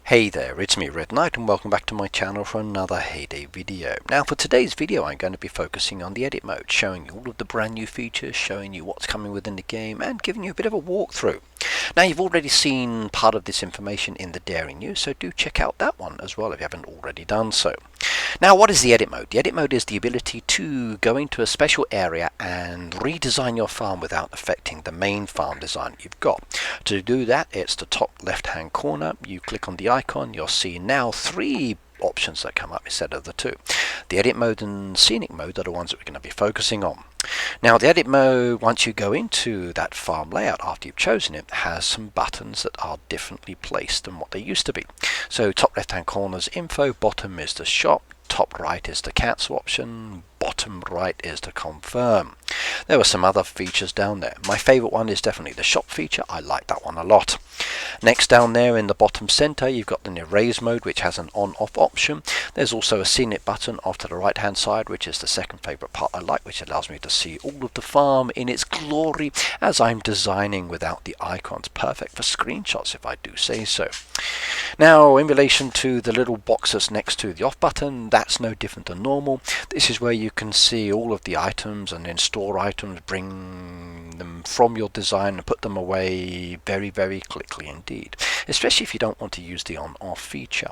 Hey there, it's me Red Knight and welcome back to my channel for another Heyday video. Now for today's video I'm going to be focusing on the edit mode, showing you all of the brand new features, showing you what's coming within the game and giving you a bit of a walkthrough. Now you've already seen part of this information in the Daring News, so do check out that one as well if you haven't already done so. Now what is the edit mode? The edit mode is the ability to go into a special area and redesign your farm without affecting the main farm design you've got. To do that, it's the top left hand corner. You click on the icon, you'll see now 3 options that come up instead of the 2. The edit mode and scenic mode are the ones that we're going to be focusing on. Now the edit mode, once you go into that farm layout after you've chosen it, has some buttons that are differently placed than what they used to be. So top left hand corner is info, bottom is the shop, top right is the cancel option, bottom right is to confirm. There were some other features down there. My favorite one is definitely the shop feature. I like that one a lot. Next down there in the bottom center you've got the erase mode, which has an on-off option. There's also a scenic button off to the right hand side, which is the second favorite part I like, which allows me to see all of the farm in its glory as I'm designing without the icons. Perfect for screenshots if I do say so. Now in relation to the little box that's next to the off button, that's no different than normal. This is where you can see all of the items and then store items, bring them from your design and put them away very quickly indeed, especially if you don't want to use the on-off feature.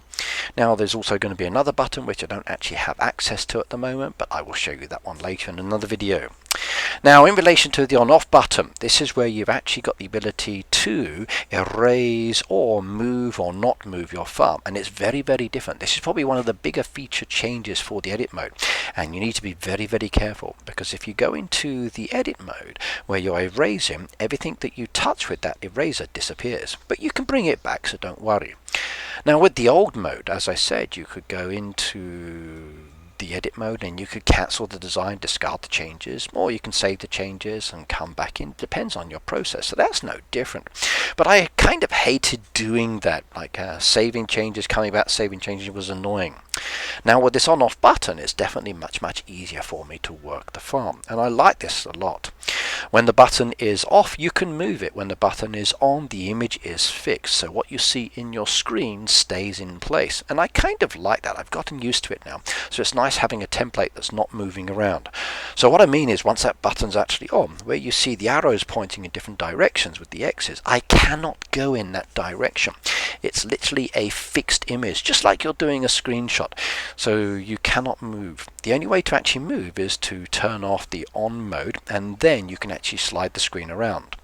Now there's also going to be another button which I don't actually have access to at the moment, but I will show you that one later in another video. Now in relation to the on-off button, this is where you've actually got the ability to erase or move or not move your farm, and it's very different. This is probably one of the bigger feature changes for the edit mode, and you need to be very careful, because if you go into the edit mode where you're erasing, everything that you touch with that eraser disappears, but you can bring it back, so don't worry. Now with the old mode, as I said, you could go into the edit mode and you could cancel the design, discard the changes, or you can save the changes and come back in. Depends on your process, so that's no different. But I kind of hated doing that, like saving changes, coming back, saving changes was annoying. Now with this on-off button, it's definitely much easier for me to work the farm, and I like this a lot. When the button is off, you can move it. When the button is on, the image is fixed, so what you see in your screen stays in place, and I kind of like that. I've gotten used to it now, so it's nice having a template that's not moving around. So what I mean is, once that button's actually on, where you see the arrows pointing in different directions with the X's, I cannot go in that direction. It's literally a fixed image, just like you're doing a screenshot, so you cannot move. The only way to actually move is to turn off the on mode, and then you can actually slide the screen around.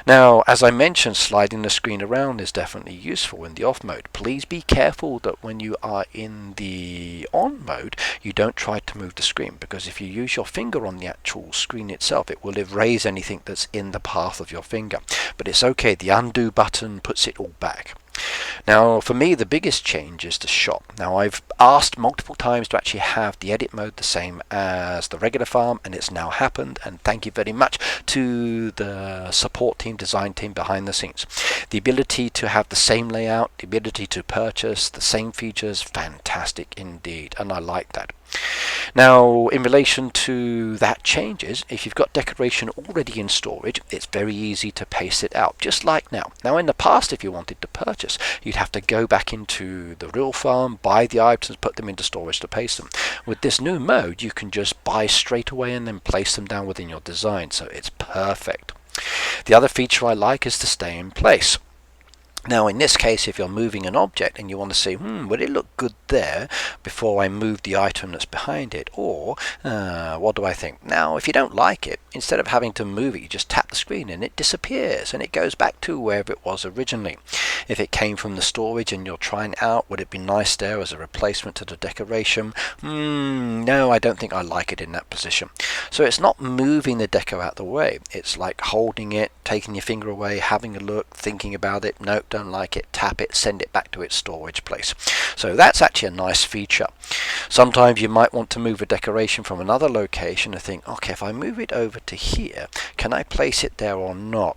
Now, as I mentioned, sliding the screen around is definitely useful in the off mode. Please be careful that when you are in the on mode, you don't try to move the screen, because if you use your finger on the actual screen itself, it will erase anything that's in the path of your finger. But it's okay, the undo button puts it all back. Now for me the biggest change is the shop. Now I've asked multiple times to actually have the edit mode the same as the regular farm, and it's now happened, and thank you very much to the support team, design team behind the scenes. The ability to have the same layout, the ability to purchase the same features, fantastic indeed, and I like that. Now in relation to that changes, if you've got decoration already in storage, it's very easy to paste it out, just like now. Now in the past, if you wanted to purchase, you'd have to go back into the real farm, buy the items, put them into storage to paste them. With this new mode, you can just buy straight away and then place them down within your design, so it's perfect. The other feature I like is to stay in place. Now in this case, if you're moving an object and you want to say, would it look good there before I move the item that's behind it, or what do I think? Now if you don't like it, instead of having to move it, you just tap the screen and it disappears and it goes back to wherever it was originally. If it came from the storage and you're trying it out, would it be nice there as a replacement to the decoration? No, I don't think I like it in that position. So it's not moving the deco out the way, it's like holding it, taking your finger away, having a look, thinking about it. Nope, don't like it, tap it, send it back to its storage place. So that's actually a nice feature. Sometimes you might want to move a decoration from another location and think, okay, if I move it over to here, can I place it there or not?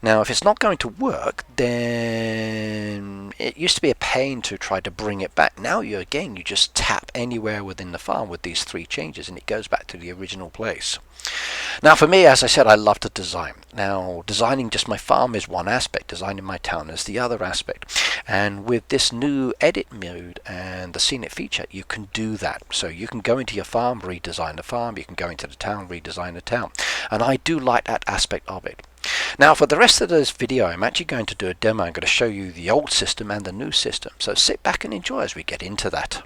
Now if it's not going to work, then it used to be a pain to try to bring it back. Now you just tap anywhere within the farm with these 3 changes and it goes back to the original place. Now for me, as I said, I love to design. Now designing just my farm is one aspect, designing my town is the other aspect. And with this new edit mode and the scenic feature, you can do that. So you can go into your farm, redesign the farm, you can go into the town, redesign the town. And I do like that aspect of it. Now for the rest of this video, I'm actually going to do a demo. I'm going to show you the old system and the new system. So sit back and enjoy as we get into that.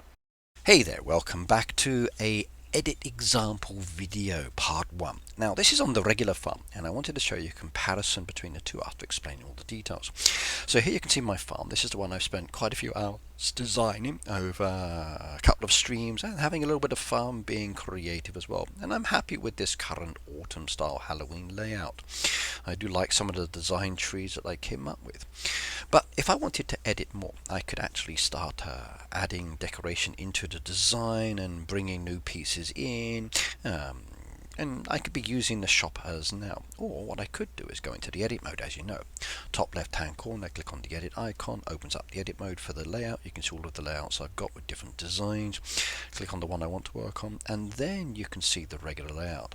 Hey there, welcome back to a edit example video part 1. Now this is on the regular farm and I wanted to show you a comparison between the two after explaining all the details. So here you can see my farm. This is the one I've spent quite a few hours designing over a couple of streams and having a little bit of fun being creative as well. And I'm happy with this current autumn style Halloween layout. I do like some of the design trees that I came up with. But if I wanted to edit more, I could actually start adding decoration into the design and bringing new pieces in. And I could be using the shop as now. Or what I could do is go into the edit mode, as you know. Top left hand corner, click on the edit icon, opens up the edit mode for the layout. You can see all of the layouts I've got with different designs. Click on the one I want to work on and then you can see the regular layout.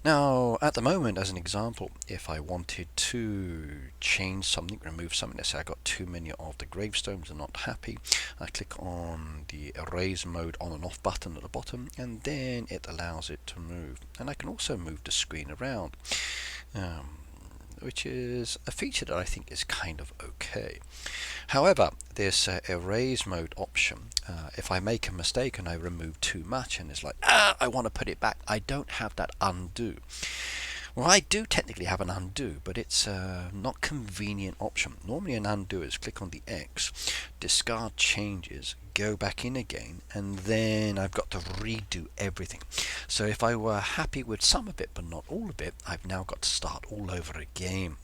Now at the moment, as an example, if I wanted to change something, remove something, let's say I got too many of the gravestones and not happy, I click on the erase mode on and off button at the bottom and then it allows it to move. And I can also move the screen around, which is a feature that I think is kind of okay. However, this erase mode option, if I make a mistake and I remove too much and it's like, I want to put it back, I don't have that undo. Well, I do technically have an undo, but it's not convenient option. Normally an undo is click on the X, discard changes, go back in again, and then I've got to redo everything. So if I were happy with some of it but not all of it, I've now got to start all over again.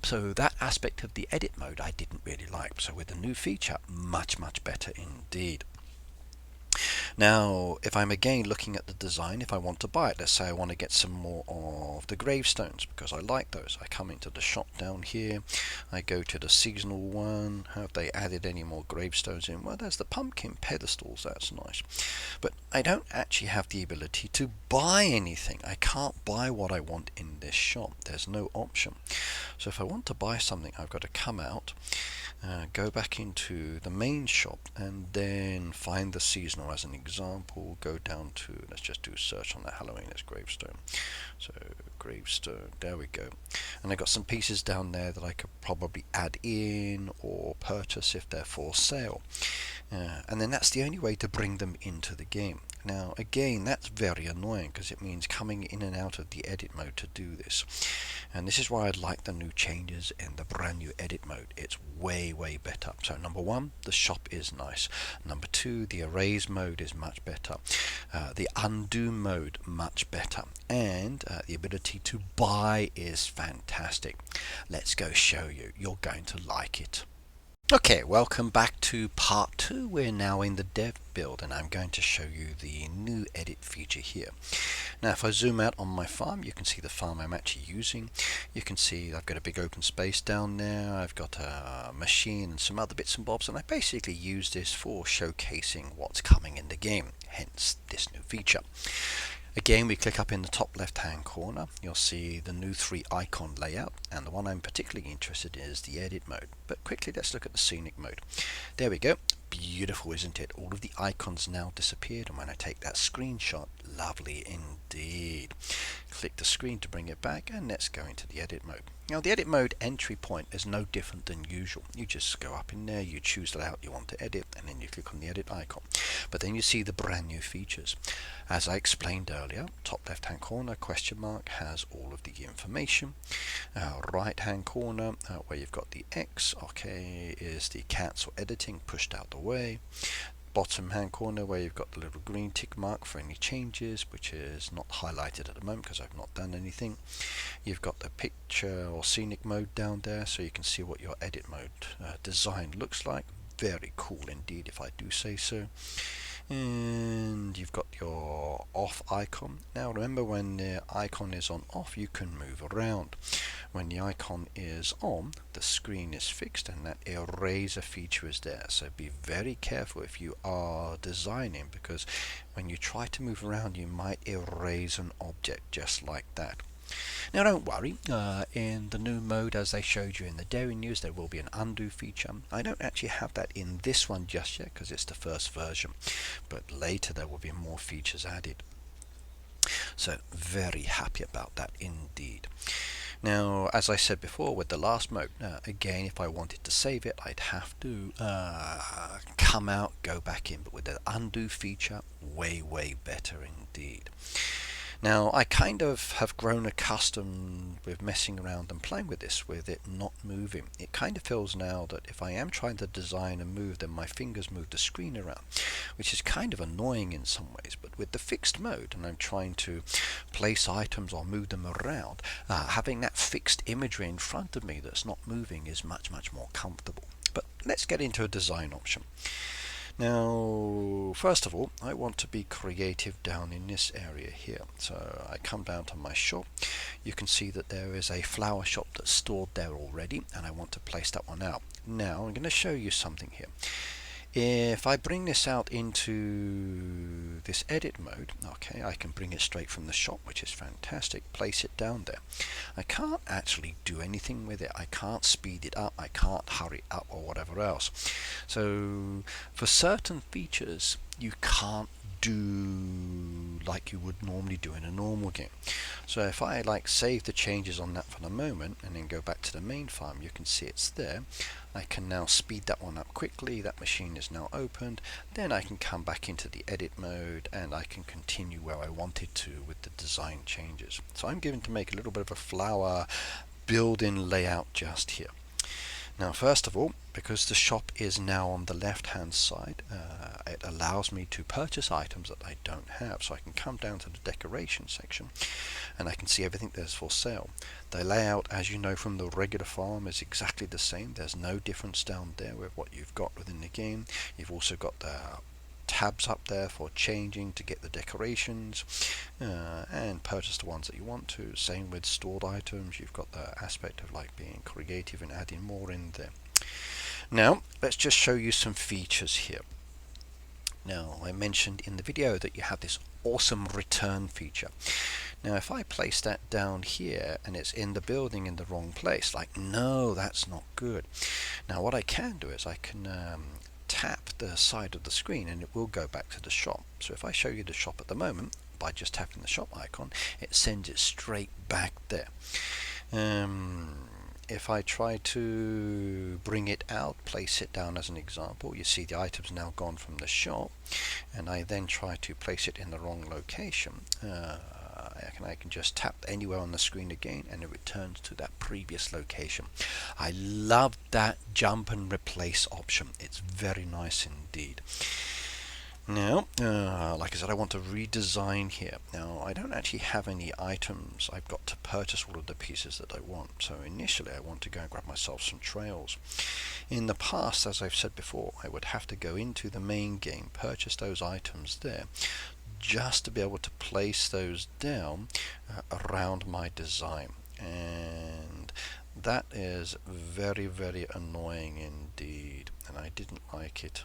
So that aspect of the edit mode I didn't really like. So with the new feature, much better indeed. Now if I'm again looking at the design, if I want to buy it, let's say I want to get some more of the gravestones because I like those, I come into the shop down here, I go to the seasonal one. Have they added any more gravestones in? Well, there's the pumpkin pedestals, that's nice, but I don't actually have the ability to buy anything. I can't buy what I want in this shop, there's no option. So if I want to buy something, I've got to come out, go back into the main shop and then find the seasonal. As an example, go down to, let's just do a search on the Halloween as gravestone. So gravestone, there we go. And I got some pieces down there that I could probably add in or purchase if they're for sale. And then that's the only way to bring them into the game. Now again, that's very annoying because it means coming in and out of the edit mode to do this. And this is why I like the new changes in the brand new edit mode. It's way better. So number 1, the shop is nice. Number 2, the erase mode is much better. The undo mode, much better. And the ability to buy is fantastic. Let's go show you. You're going to like it. Okay, welcome back to part 2. We're now in the dev build and I'm going to show you the new edit feature here. Now if I zoom out on my farm, you can see the farm I'm actually using. You can see I've got a big open space down there, I've got a machine and some other bits and bobs, and I basically use this for showcasing what's coming in the game, hence this new feature. Again, we click up in the top left hand corner, you'll see the new 3 icon layout, and the one I'm particularly interested in is the edit mode. But quickly let's look at the scenic mode. There we go. Beautiful, isn't it? All of the icons now disappeared, and when I take that screenshot, lovely indeed. Click the screen to bring it back and let's go into the edit mode. Now the edit mode entry point is no different than usual. You just go up in there, you choose the layout you want to edit, and then you click on the edit icon. But then you see the brand new features. As I explained earlier, top left hand corner question mark has all of the information. Right hand corner where you've got the X, okay, is the cancel editing pushed out the way. Bottom hand corner where you've got the little green tick mark for any changes, which is not highlighted at the moment because I've not done anything. You've got the picture or scenic mode down there, so you can see what your edit mode design looks like. Very cool indeed, if I do say so. And you've got your off icon. Now remember, when the icon is on off, you can move around. When the icon is on, the screen is fixed and that eraser feature is there. So be very careful if you are designing, because when you try to move around, you might erase an object just like that. Now don't worry, in the new mode, as they showed you in the dairy news, there will be an undo feature. I don't actually have that in this one just yet because it's the first version, but later there will be more features added. So very happy about that indeed. Now, as I said before with the last mode, again, if I wanted to save it, I'd have to come out, go back in, but with the undo feature, way better indeed. Now, I kind of have grown accustomed with messing around and playing with this, with it not moving. It kind of feels now that if I am trying to design and move, then my fingers move the screen around, which is kind of annoying in some ways. But with the fixed mode, and I'm trying to place items or move them around, having that fixed imagery in front of me that's not moving is much more comfortable. But let's get into a design option. Now, first of all, I want to be creative down in this area here. So I come down to my shop. You can see that there is a flower shop that's stored there already, and I want to place that one out. Now, I'm going to show you something here. If I bring this out into this edit mode, okay, I can bring it straight from the shop, which is fantastic, place it down there. I can't actually do anything with it. I can't speed it up, I can't hurry it up or whatever else. So for certain features, you can't do like you would normally do in a normal game. So if I save the changes on that for the moment and then go back to the main farm, you can see it's there. I can now speed that one up quickly. That machine is now opened. Then I can come back into the edit mode and I can continue where I wanted to with the design changes. So I'm going to make a little bit of a flower build-in layout just here. Now, first of all, because the shop is now on the left hand side, it allows me to purchase items that I don't have. So I can come down to the decoration section and I can see everything there's for sale. The layout, as you know from the regular farm, is exactly the same. There's no difference down there with what you've got within the game. You've also got the tabs up there for changing to get the decorations and purchase the ones that you want to. Same with stored items. You've got the aspect of being creative and adding more in there. Now let's just show you some features here. Now, I mentioned in the video that you have this awesome return feature. Now if I place that down here and it's in the building in the wrong place, no, that's not good. Now what I can do is I can tap the side of the screen and it will go back to the shop. So if I show you the shop at the moment, by just tapping the shop icon, it sends it straight back there. If I try to bring it out, place it down as an example, you see the item's now gone from the shop, and I then try to place it in the wrong location. I can just tap anywhere on the screen again and it returns to that previous location. I love that jump and replace option. It's very nice indeed. Now, like I said, I want to redesign here. Now, I don't actually have any items. I've got to purchase all of the pieces that I want. So initially, I want to go and grab myself some trails. In the past, as I've said before, I would have to go into the main game, purchase those items there, just to be able to place those down around my design. And that is very annoying indeed, and I didn't like it.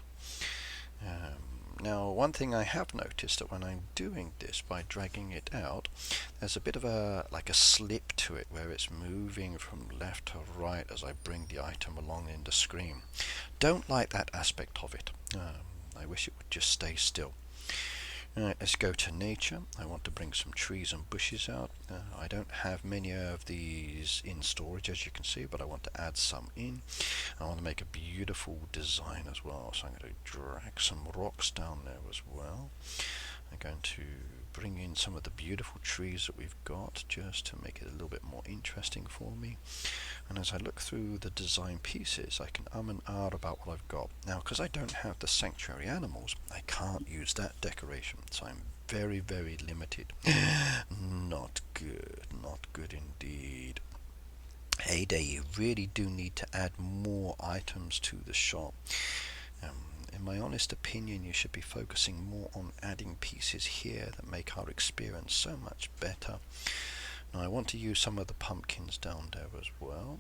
Now, one thing I have noticed that when I'm doing this by dragging it out, there's a bit of a slip to it where it's moving from left to right as I bring the item along in the screen. Don't like that aspect of it. I wish it would just stay still. Let's go to nature. I want to bring some trees and bushes out. I don't have many of these in storage, as you can see, but I want to add some in. I want to make a beautiful design as well, so I'm going to drag some rocks down there as well. I'm going to bring in some of the beautiful trees that we've got just to make it a little bit more interesting for me. And as I look through the design pieces, I can and about what I've got. Now, because I don't have the sanctuary animals, I can't use that decoration, so I'm very limited. Not good indeed. Heyday, you really do need to add more items to the shop. in my honest opinion, you should be focusing more on adding pieces here that make our experience so much better. Now I want to use some of the pumpkins down there as well.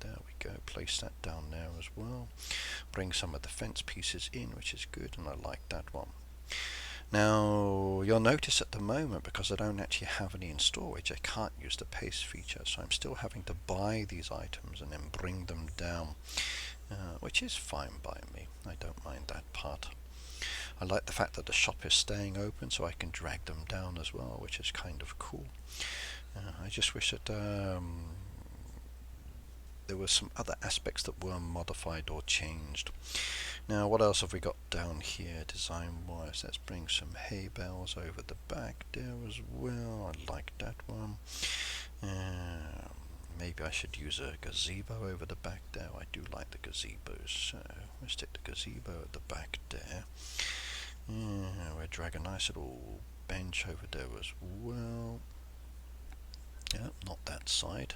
There we go, place that down there as well. Bring some of the fence pieces in, which is good, and I like that one. Now you'll notice at the moment, because I don't actually have any in storage, I can't use the paste feature, so I'm still having to buy these items and then bring them down, which is fine by me. I don't mind that part. I like the fact that the shop is staying open, so I can drag them down as well, which is kind of cool. I just wish that there were some other aspects that were modified or changed. Now what else have we got down here design wise? Let's bring some hay bales over the back there as well. I like that one. Maybe I should use a gazebo over the back there. I do like the gazebos, so let's stick the gazebo at the back there. We'll drag a nice little bench over there as well. Not that side.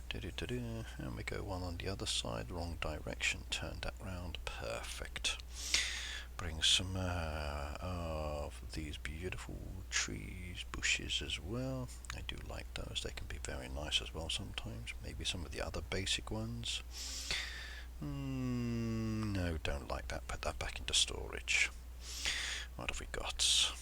And we go one on the other side, wrong direction, turn that round, perfect. Bring some of these beautiful trees, bushes as well. I do like those, they can be very nice as well sometimes. Maybe some of the other basic ones. No, don't like that, put that back into storage. What have we got?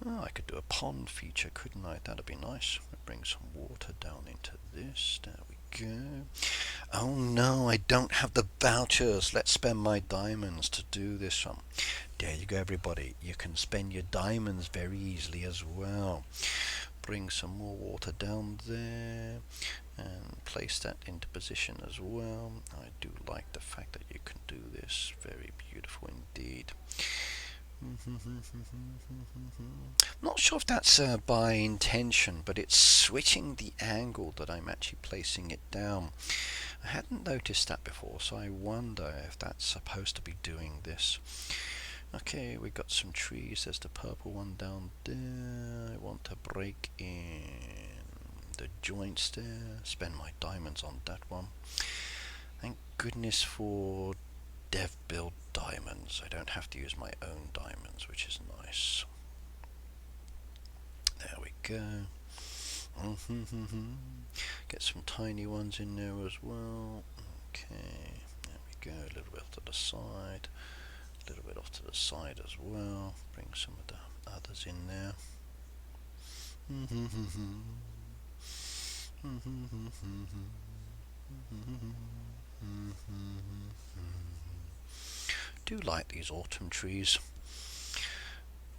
Oh, I could do a pond feature, couldn't I? That'd be nice. Bring some water down into this. There we go. Oh no, I don't have the vouchers. Let's spend my diamonds to do this one. There you go, everybody. You can spend your diamonds very easily as well. Bring some more water down there and place that into position as well. I do like the fact that you can do this. Very beautiful indeed. Not sure if that's by intention, but it's switching the angle that I'm actually placing it down. I hadn't noticed that before, so I wonder if that's supposed to be doing this. Okay, we got some trees. There's the purple one down there. I want to break in the joints there. Spend my diamonds on that one. Thank goodness for dev build diamonds. I don't have to use my own diamonds, which is nice. There we go. Get some tiny ones in there as well. Okay, there we go. A little bit off to the side, a little bit off to the side as well. Bring some of the others in there. Do like these autumn trees.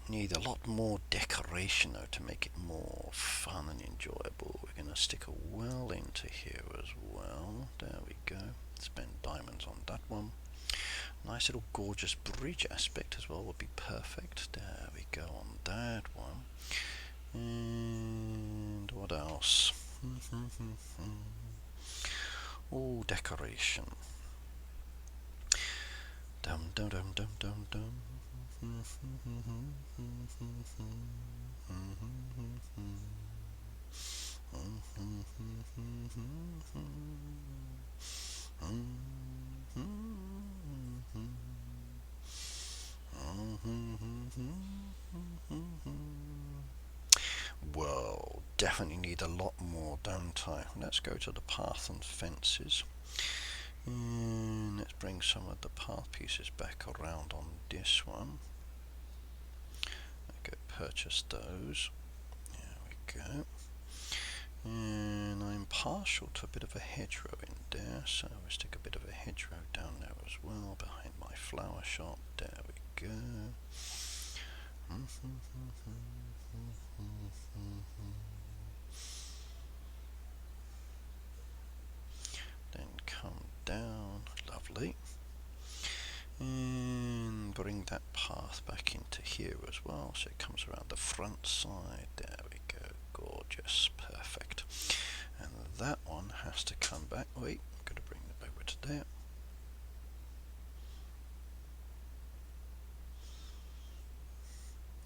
Need a lot more decoration though to make it more fun and enjoyable. We're going to stick a well into here as well. There we go. Spend diamonds on that one. Nice little gorgeous bridge aspect as well would be perfect. There we go on that one. And what else? Oh, decoration. Dum dum dum dum dum dum. Well, definitely need a lot more, don't I? Let's go to the path and fences. And let's bring some of the path pieces back around on this one. Okay, purchase those. There we go. And I'm partial to a bit of a hedgerow in there, so we'll stick a bit of a hedgerow down there as well behind my flower shop. There we go. Then come down, lovely, and bring that path back into here as well, so it comes around the front side. There we go, gorgeous, perfect. And that one has to come back. Wait, I'm going to bring it over to there.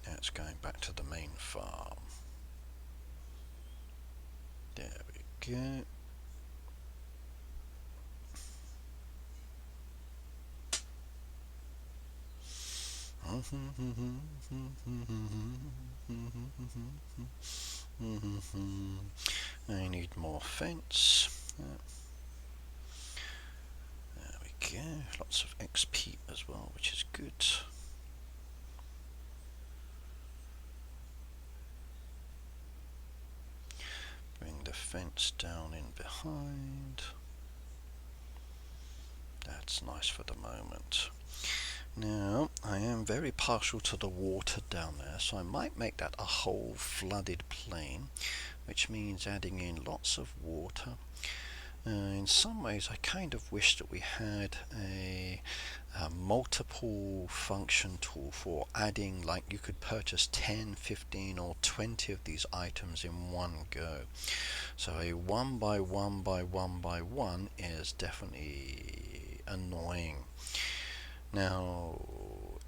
Now it's going back to the main farm. There we go. I need more fence. There we go. Lots of XP as well, which is good. Bring the fence down in behind. That's nice for the moment. Now, I am very partial to the water down there, so I might make that a whole flooded plain, which means adding in lots of water. In some ways I kind of wish that we had a multiple function tool for adding, like you could purchase 10, 15 or 20 of these items in one go. So a 1 by 1 by 1 by 1 is definitely annoying. Now,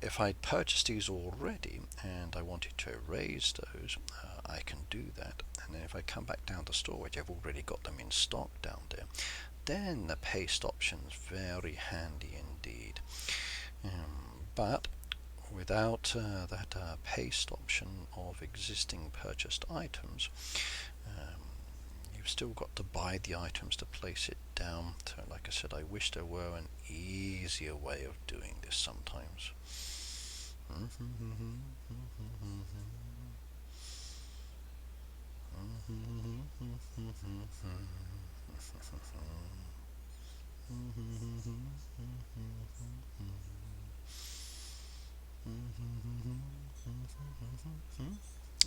if I'd purchased these already and I wanted to erase those, I can do that. And then if I come back down to storage, I've already got them in stock down there. Then the paste option is very handy indeed. But without that paste option of existing purchased items, you've still got to buy the items to place it down. So like I said, I wish there were an easier way of doing this sometimes.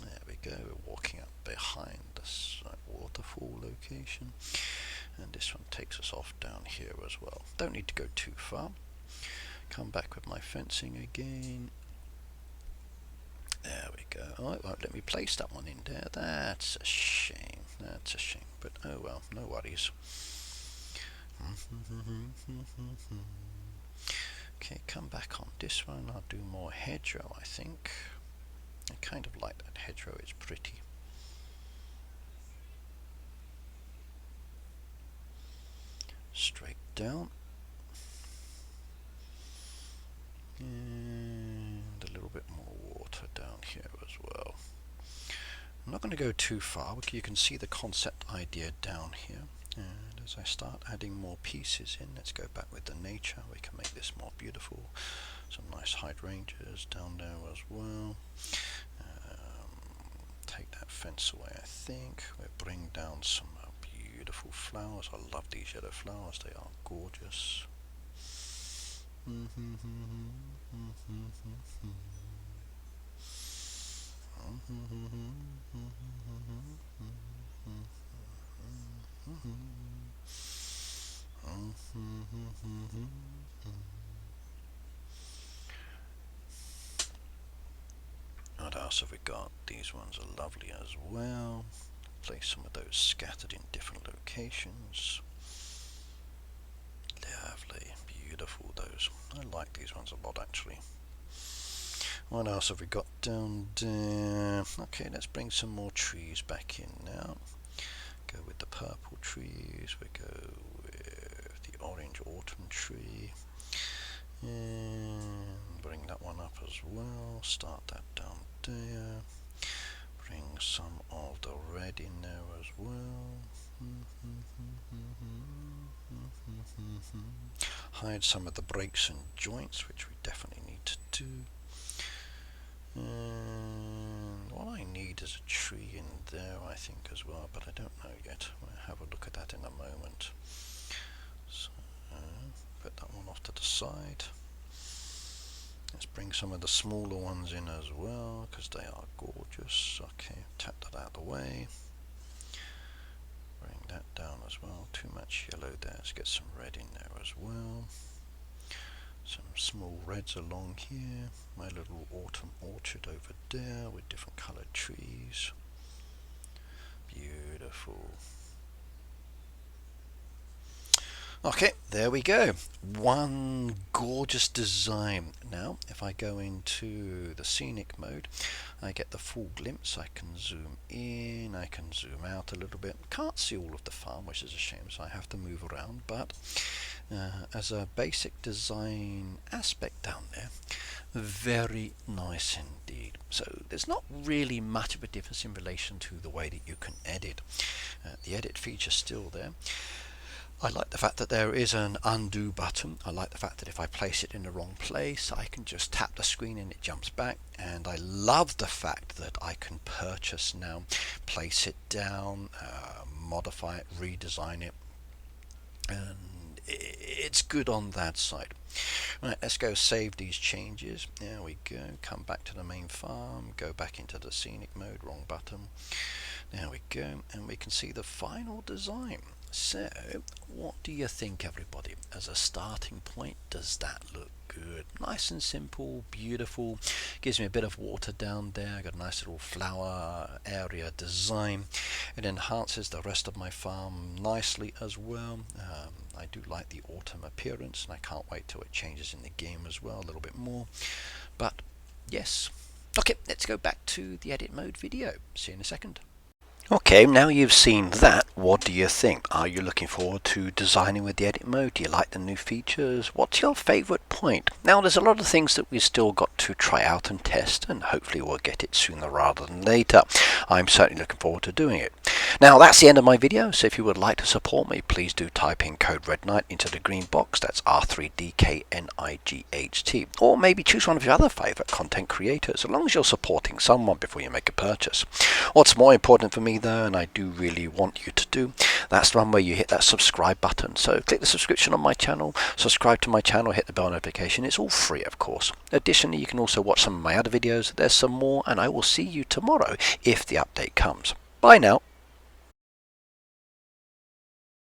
There we go, we're walking up behind this waterfall location, and this one takes us off down here as well. Don't need to go too far. Come back with my fencing again. There we go. Oh, it won't let me place that one in there. That's a shame. That's a shame. But oh well, no worries. Okay, come back on this one. I'll do more hedgerow, I think. I kind of like that hedgerow. It's pretty. Straight down. And a little bit more water down here as well. I'm not going to go too far. You can see the concept idea down here. And as I start adding more pieces in, let's go back with the nature. We can make this more beautiful. Some nice hydrangeas down there as well. Take that fence away, I think. We'll bring down some beautiful flowers. I love these yellow flowers. They are gorgeous. What else have we got? These ones are lovely as well. Place some of those scattered in different locations. Lovely, beautiful those. I like these ones a lot actually. What else have we got down there? Okay, let's bring some more trees back in now. Go with the purple trees. We go with the orange autumn tree. And bring that one up as well. Start that down there. Bring some of the red in there as well. Hide some of the breaks and joints, which we definitely need to do. And what I need is a tree in there, I think, as well, but I don't know yet. We'll have a look at that in a moment. So, put that one off to the side. Let's bring some of the smaller ones in as well, because they are gorgeous. Okay, tap that out of the way. Bring that down as well. Too much yellow there. Let's get some red in there as well. Some small reds along here. My little autumn orchard over there with different coloured trees. Beautiful. Okay, there we go. One gorgeous design. Now, if I go into the scenic mode, I get the full glimpse. I can zoom in, I can zoom out a little bit. Can't see all of the farm, which is a shame, so I have to move around. But as a basic design aspect down there, very nice indeed. So there's not really much of a difference in relation to the way that you can edit. The edit feature's still there. I like the fact that there is an undo button. I like the fact that if I place it in the wrong place, I can just tap the screen and it jumps back. And I love the fact that I can purchase now, place it down, modify it, redesign it, and it's good on that side. Right, let's go save these changes. There we go. Come back to the main farm, go back into the scenic mode, wrong button. There we go, and we can see the final design. So, what do you think, everybody? As a starting point, does that look good? Nice and simple, beautiful. Gives me a bit of water down there. Got a nice little flower area design. It enhances the rest of my farm nicely as well. I do like the autumn appearance, and I can't wait till it changes in the game as well a little bit more. But yes. Okay, let's go back to the edit mode video. See you in a second. Okay, now you've seen that, what do you think? Are you looking forward to designing with the edit mode? Do you like the new features? What's your favourite point? Now there's a lot of things that we've still got to try out and test, and hopefully we'll get it sooner rather than later. I'm certainly looking forward to doing it. Now that's the end of my video, so if you would like to support me, please do type in code RedKnight into the green box. That's R3DKNIGHT. Or maybe choose one of your other favourite content creators, as long as you're supporting someone before you make a purchase. What's more important for me though, and I do really want you to do, that's the one where you hit that subscribe button. So click the subscription on my channel, subscribe to my channel, hit the bell notification. It's all free, of course. Additionally, you can also watch some of my other videos. There's some more, and I will see you tomorrow if the update comes. Bye now.